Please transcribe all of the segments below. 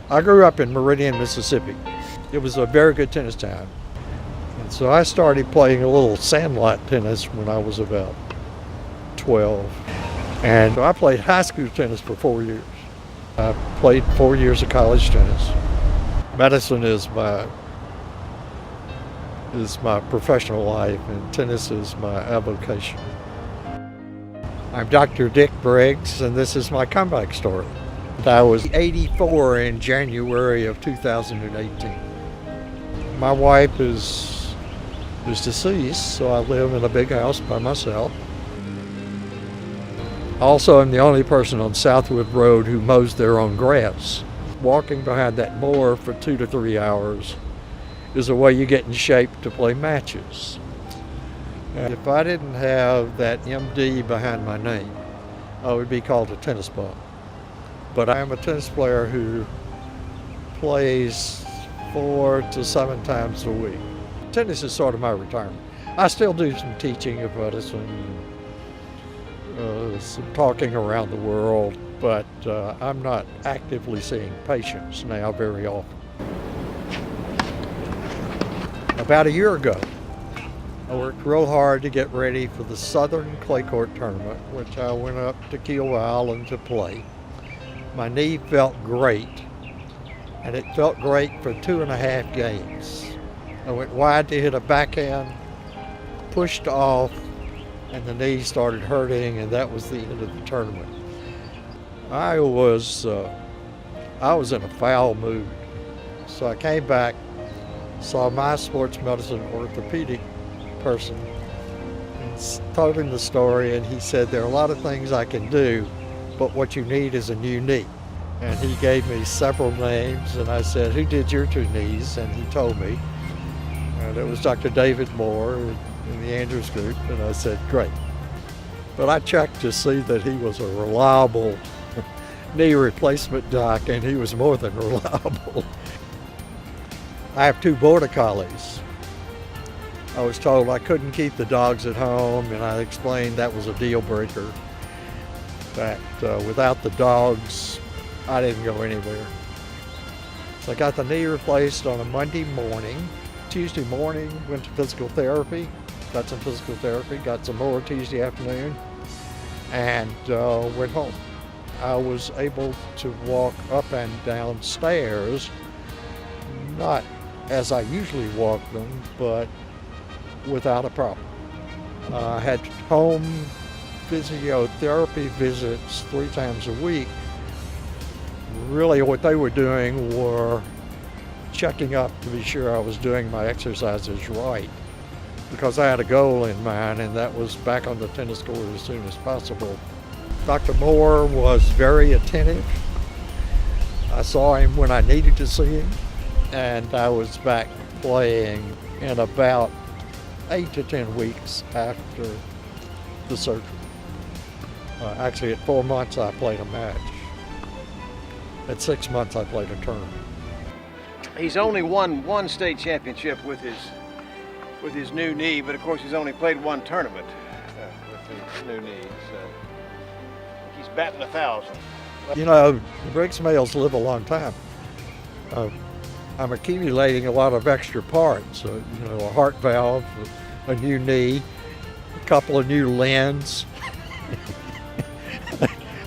I grew up in Meridian, Mississippi. It was a very good tennis town. And so I started playing a little sandlot tennis when I was about 12. And I played high school tennis for 4 years. I played 4 years of college tennis. Medicine is my professional life, and tennis is my avocation. I'm Dr. Dick Briggs, and this is my comeback story. I was 84 in January of 2018. My wife is deceased, so I live in a big house by myself. Also, I'm the only person on Southwood Road who mows their own grass. Walking behind that mower for 2 to 3 hours is a way you get in shape to play matches. And if I didn't have that MD behind my name, I would be called a tennis bum. But I am a tennis player who plays 4 to 7 times a week. Tennis is sort of my retirement. I still do some teaching of medicine, some talking around the world, but I'm not actively seeing patients now very often. About a year ago, I worked real hard to get ready for the Southern Clay Court Tournament, which I went up to Kiawah Island to play. My knee felt great, and it felt great for 2.5 games. I went wide to hit a backhand, pushed off, and the knee started hurting, and that was the end of the tournament. I was in a foul mood, so I came back, saw my sports medicine orthopedic person, and told him the story, and he said, there are a lot of things I can do, but what you need is a new knee. And he gave me several names, and I said, who did your 2 knees? And he told me, and it was Dr. David Moore in the Andrews group, and I said, great. But I checked to see that he was a reliable knee replacement doc, and he was more than reliable. I have 2 border collies. I was told I couldn't keep the dogs at home, and I explained that was a deal breaker. That without the dogs, I didn't go anywhere. So I got the knee replaced on a Monday morning. Tuesday morning, went to physical therapy, got some physical therapy, got some more Tuesday afternoon, and went home. I was able to walk up and down stairs, not as I usually walk them, but without a problem. I had home physiotherapy visits 3 times a week. Really what they were doing were checking up to be sure I was doing my exercises right, because I had a goal in mind, and that was back on the tennis court as soon as possible. Dr. Moore was very attentive. I saw him when I needed to see him, and I was back playing in about 8 to 10 weeks after the surgery. Actually, at 4 months, I played a match. At 6 months, I played a tournament. He's only won 1 state championship with his new knee, but of course he's only played 1 tournament with his new knee. So he's batting 1,000. You know, Briggs males live a long time. I'm accumulating a lot of extra parts. A heart valve, a new knee, a couple of new lenses,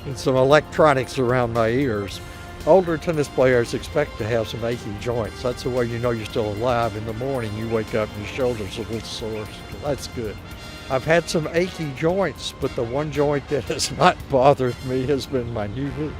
and some electronics around my ears. Older tennis players expect to have some achy joints. That's the way you know you're still alive. In the morning, you wake up and your shoulders are a little sore. That's good. I've had some achy joints, but the one joint that has not bothered me has been my new knee.